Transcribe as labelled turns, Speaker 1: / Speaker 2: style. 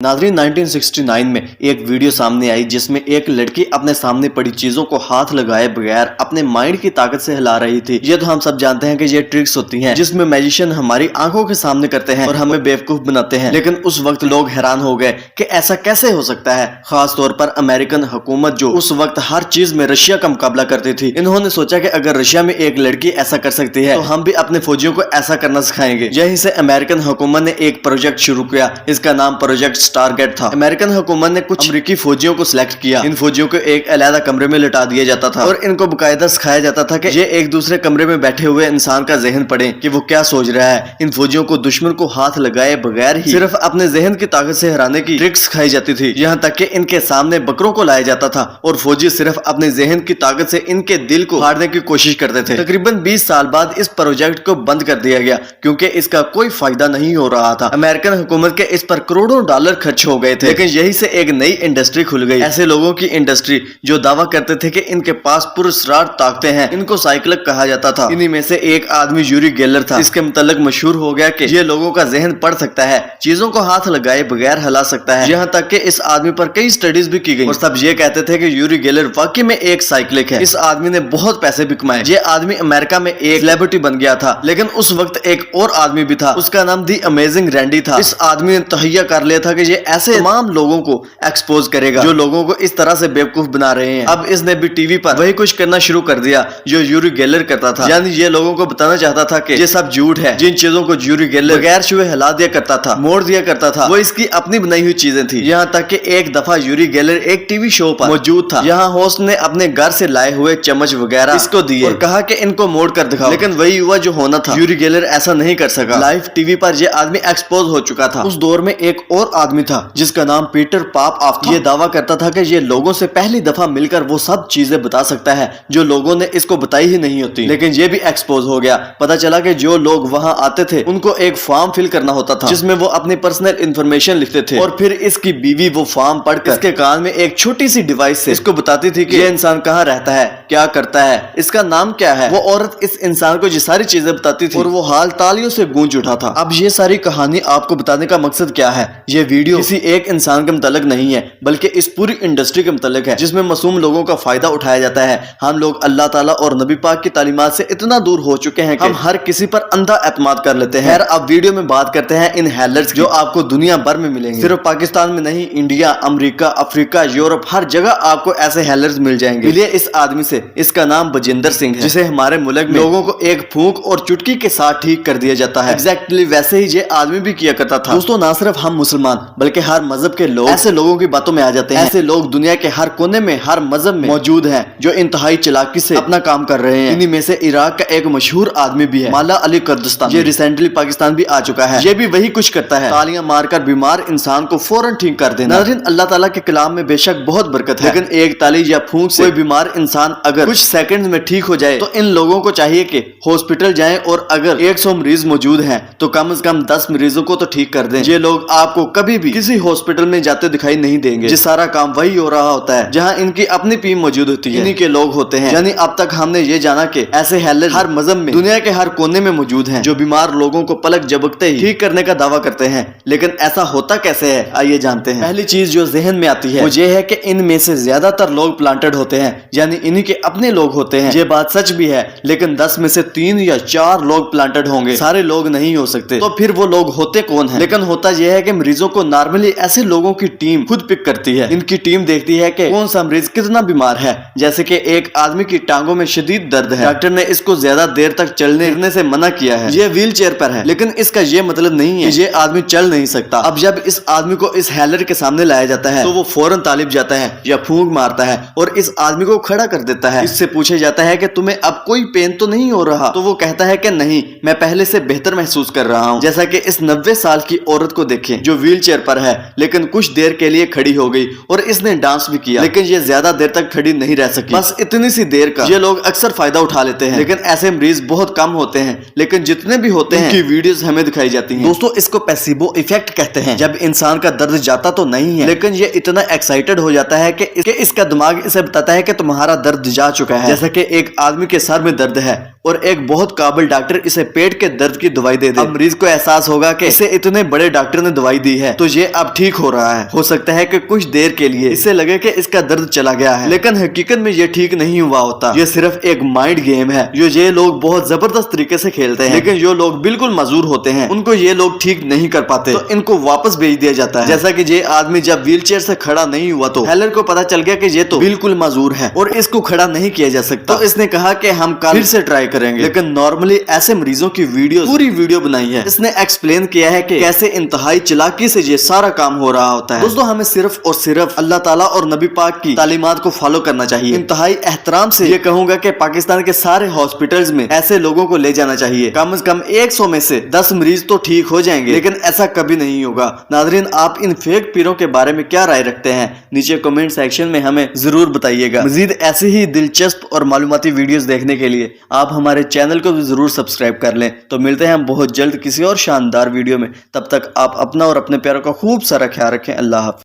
Speaker 1: नाज़रीन 1969 में एक वीडियो सामने आई जिसमें एक लड़की अपने सामने पड़ी चीजों को हाथ लगाए बगैर अपने माइंड की ताकत से हिला रही थी। ये तो हम सब जानते हैं कि ये ट्रिक्स होती हैं जिसमें मैजिशियन हमारी आंखों के सामने करते हैं और हमें बेवकूफ बनाते हैं। लेकिन उस वक्त लोग हैरान हो गए कि ऐसा कैसे हो सकता है। खास तौर पर अमेरिकन हुकूमत जो उस वक्त हर चीज में रशिया का मुकाबला करती थी। इन्होंने सोचा कि अगर रशिया में एक लड़की ऐसा कर सकती है तो हम भी अपने फौजियों को ऐसा करना सिखाएंगे। यहीं से अमेरिकन हुकूमत ने एक प्रोजेक्ट शुरू किया। इसका नाम प्रोजेक्ट स्टारगेट था। अमेरिकन हुकूमत ने कुछ अमेरिकी फौजियों को सिलेक्ट किया। इन फौजियों को एक अलग कमरे में लिटा दिया जाता था और इनको बकायदा सिखाया जाता था कि ये एक दूसरे कमरे में बैठे हुए इंसान का जहन पढ़ें कि वो क्या सोच रहा है। इन फौजियों को दुश्मन को हाथ लगाए बगैर ही सिर्फ अपने जहन की ताकत से हराने की ट्रिक्स सिखाई जाती थी। यहाँ तक कि इनके सामने बकरों को लाया जाता था और फौजी सिर्फ अपने जहन की ताकत से इनके दिल को फाड़ने की कोशिश करते थे। तकरीबन 20 साल बाद इस प्रोजेक्ट को बंद कर दिया गया क्योंकि इसका कोई फायदा नहीं हो रहा था। अमेरिकन हुकूमत के इस पर करोड़ों डॉलर खर्च हो गए थे। लेकिन यही से एक नई इंडस्ट्री खुल गई। ऐसे लोगों की इंडस्ट्री जो दावा करते थे कि इनके पास पुरस्कार ताकतें हैं। इनको साइकिलक कहा जाता था। इन्हीं में से एक आदमी यूरी गेलर था। इसके मुतालिक मशहूर हो गया कि ये लोगों का जहन पढ़ सकता है, चीजों को हाथ लगाए बगैर हिला सकता है। यहाँ तक कि इस आदमी पर कई स्टडीज भी की गई और सब ये कहते थे कि यूरी गेलर वाकई में एक साइकिलिक है। इस आदमी ने बहुत पैसे भी कमाए। ये आदमी अमेरिका में एक सेलिब्रिटी बन गया था। लेकिन उस वक्त एक और आदमी भी था। उसका नाम दी अमेजिंग रैंडी था। इस आदमी ने तहैया कर लिया था कि ये ऐसे तमाम लोगों को एक्सपोज करेगा जो लोगों को इस तरह से बेवकूफ बना रहे हैं। अब इसने भी टीवी पर वही कुछ करना शुरू कर दिया जो यूरी गेलर करता था। यानी ये लोगों को बताना चाहता था कि ये सब झूठ है। जिन चीजों को यूरी गेलर बगैर छुए हिला दिया करता था, मोड़ दिया करता था, वो इसकी अपनी बनाई हुई चीजें थी। यहाँ तक कि एक दफा यूरी गेलर एक टीवी शो पर मौजूद था। यहाँ होस्ट ने अपने घर से लाए हुए चम्मच वगैरह इसको दिए और कहा कि इनको मोड़ कर दिखाओ। लेकिन वही हुआ जो होना था। यूरी गेलर ऐसा नहीं कर सका। लाइव टीवी पर यह आदमी एक्सपोज हो चुका था। उस दौर में एक और आदमी था जिसका नाम पीटर पाप ऑफ था। ये दावा करता था कि ये लोगों से पहली दफा मिलकर वो सब चीजें बता सकता है जो लोगों ने इसको बताई ही नहीं होती। लेकिन ये भी एक्सपोज हो गया। पता चला कि जो लोग वहां आते थे उनको एक फॉर्म फिल करना होता था जिसमें वो अपनी पर्सनल इंफॉर्मेशन लिखते थे और फिर इसकी बीवी वो फॉर्म पढ़कर इसके कान में एक छोटी सी डिवाइस से इसको बताती थी कि ये इंसान कहाँ रहता है, क्या करता है, इसका नाम क्या है। वो औरत इस इंसान को ये सारी चीजें बताती थी और वो हाल तालियों से गूंज उठा था। अब ये सारी कहानी आपको बताने का मकसद क्या है? ये वीडियो किसी एक इंसान के मुतालिक नहीं है बल्कि इस पूरी इंडस्ट्री के मुतालिक है जिसमें मासूम लोगों का फायदा उठाया जाता है। हम लोग अल्लाह ताला और नबी पाक की तालीमात से इतना दूर हो चुके हैं कि हम हर किसी पर अंधा एतमाद कर लेते हैं। अब वीडियो में बात करते हैं इन हैलर्स जो आपको दुनिया भर में मिलेंगे। सिर्फ पाकिस्तान में नहीं, इंडिया, अमेरिका, अफ्रीका, यूरोप, हर जगह आपको ऐसे हैलर्स मिल जाएंगे। मिलिए इस आदमी से। इसका नाम बजिंदर सिंह है जिसे हमारे मुल्क में लोगों को एक फूंक और चुटकी के साथ ठीक कर दिया जाता है। एग्जैक्टली वैसे ही ये आदमी भी किया करता था। दोस्तों, ना सिर्फ हम मुसलमान बल्कि हर मजहब के लोग ऐसे लोगों की बातों में आ जाते हैं। ऐसे लोग दुनिया के हर कोने में, हर मजहब में मौजूद हैं जो इंतहाई चालाकी से अपना काम कर रहे हैं। इन्हीं में से इराक का एक मशहूर आदमी भी है, मौला अली कुर्दिस्तानी। ये रिसेंटली पाकिस्तान भी आ चुका है। ये भी वही कुछ करता है, तालियां मारकर बीमार इंसान को फौरन ठीक कर देना। नाज़रीन, अल्लाह ताला के कलाम में बेशक बहुत बरकत है, लेकिन एक ताली या फूंक से कोई बीमार इंसान अगर कुछ सेकंड में ठीक हो जाए तो इन लोगों को चाहिए कि हॉस्पिटल जाएं और अगर 100 मरीज मौजूद हैं तो कम से कम 10 मरीजों को तो ठीक कर दें। ये लोग आपको कभी भी किसी हॉस्पिटल में जाते दिखाई नहीं देंगे। ये सारा काम वही हो रहा होता है जहाँ इनकी अपनी टीम मौजूद होती है, इन्हीं के लोग होते हैं। यानी अब तक हमने ये जाना कि ऐसे हैलर हर मजहब में दुनिया के हर कोने में मौजूद हैं जो बीमार लोगों को पलक झपकते ही ठीक करने का दावा करते हैं। लेकिन ऐसा होता कैसे है, आइए जानते हैं। पहली चीज जो जहन में आती है वो ये है कि इनमें से ज्यादातर लोग प्लांटेड होते हैं, यानी इन्हीं के अपने लोग होते हैं। ये बात सच भी है, लेकिन 10 में से 3 या 4 लोग प्लांटेड होंगे, सारे लोग नहीं हो सकते। तो फिर वो लोग होते कौन हैं? लेकिन होता यह है कि मरीजों को नॉर्मली ऐसे लोगों की टीम खुद पिक करती है। इनकी टीम देखती है कि कौन सा मरीज कितना बीमार है। जैसे कि एक आदमी की टांगों में शदीद दर्द है, डॉक्टर ने इसको ज्यादा देर तक चलने फिरने से मना किया है, ये व्हील चेयर पर है, लेकिन इसका ये मतलब नहीं है कि ये आदमी चल नहीं सकता। अब जब इस आदमी को इस हैलर के सामने लाया जाता है तो वो फौरन तालिब जाता है या फूंक मारता है और इस आदमी को खड़ा कर देता है। इससे पूछा जाता है कि तुम्हें अब कोई पेन तो नहीं हो रहा? तो वो कहता है कि नहीं, मैं पहले से बेहतर महसूस कर रहा हूँ। जैसा कि इस 90 साल की औरत को देखें जो व्हील चेयर पर है लेकिन कुछ देर के लिए खड़ी हो गई और इसने डांस भी किया, लेकिन ये ज्यादा देर तक खड़ी नहीं रह सकी। बस इतनी सी देर का ये लोग अक्सर फायदा उठा लेते हैं। लेकिन ऐसे मरीज बहुत कम होते हैं, लेकिन जितने भी होते हैं उनकी वीडियोस हमें दिखाई जाती हैं। दोस्तों, इसको प्लेसिबो इफेक्ट कहते हैं। जब इंसान का दर्द जाता तो नहीं है, लेकिन ये इतना एक्साइटेड हो जाता है कि इसका दिमाग इसे बताता है कि तुम्हारा दर्द जा चुका है। जैसे कि एक आदमी के सर में दर्द है और एक बहुत काबिल डॉक्टर इसे पेट के दर्द की दवाई दे दे। अब मरीज को एहसास होगा कि इसे इतने बड़े डॉक्टर ने दवाई दी है तो ये अब ठीक हो रहा है। हो सकता है कि कुछ देर के लिए इसे लगे कि इसका दर्द चला गया है, लेकिन हकीकत में ये ठीक नहीं हुआ होता। ये सिर्फ एक माइंड गेम है जो ये लोग बहुत जबरदस्त तरीके से खेलते हैं, लेकिन जो लोग बिल्कुल मजूर होते हैं उनको ये लोग ठीक नहीं कर पाते तो इनको वापस भेज दिया जाता है। जैसा कि ये आदमी जब व्हीलचेयर से खड़ा नहीं हुआ तो हेलर को पता चल गया कि ये तो बिल्कुल मजूर है और इसको खड़ा नहीं किया जा सकता, तो इसने कहा कि हम कल फिर से ट्राई करेंगे। लेकिन नॉर्मली ऐसे मरीजों की पूरी वीडियो बनाई है। इसने एक्सप्लेन किया है कि कैसे इंतहाई चालाकी से ये सारा काम हो रहा होता है। दोस्तों, हमें सिर्फ और सिर्फ अल्लाह ताला और नबी पाक की तालीमात को फॉलो करना चाहिए। इंतहाई एहतराम से ये कहूंगा कि पाकिस्तान के सारे हॉस्पिटल्स में ऐसे लोगों को ले जाना चाहिए। कम से कम 100 में से 10 मरीज तो ठीक हो जाएंगे, लेकिन ऐसा कभी नहीं होगा। नाज़रीन, आप इन फेक पीरों के बारे में क्या राय रखते हैं? नीचे कमेंट सेक्शन में हमें जरूर बताइएगा। मजीद ऐसे ही दिलचस्प और मालूमाती वीडियोस देखने के लिए आप हमारे चैनल को भी जरूर सब्सक्राइब कर लें। तो मिलते हैं हम बहुत जल्द किसी और शानदार वीडियो में। तब तक आप अपना और अपने प्यारों का खूब सारा ख्याल रखें। अल्लाह हाफ़िज़।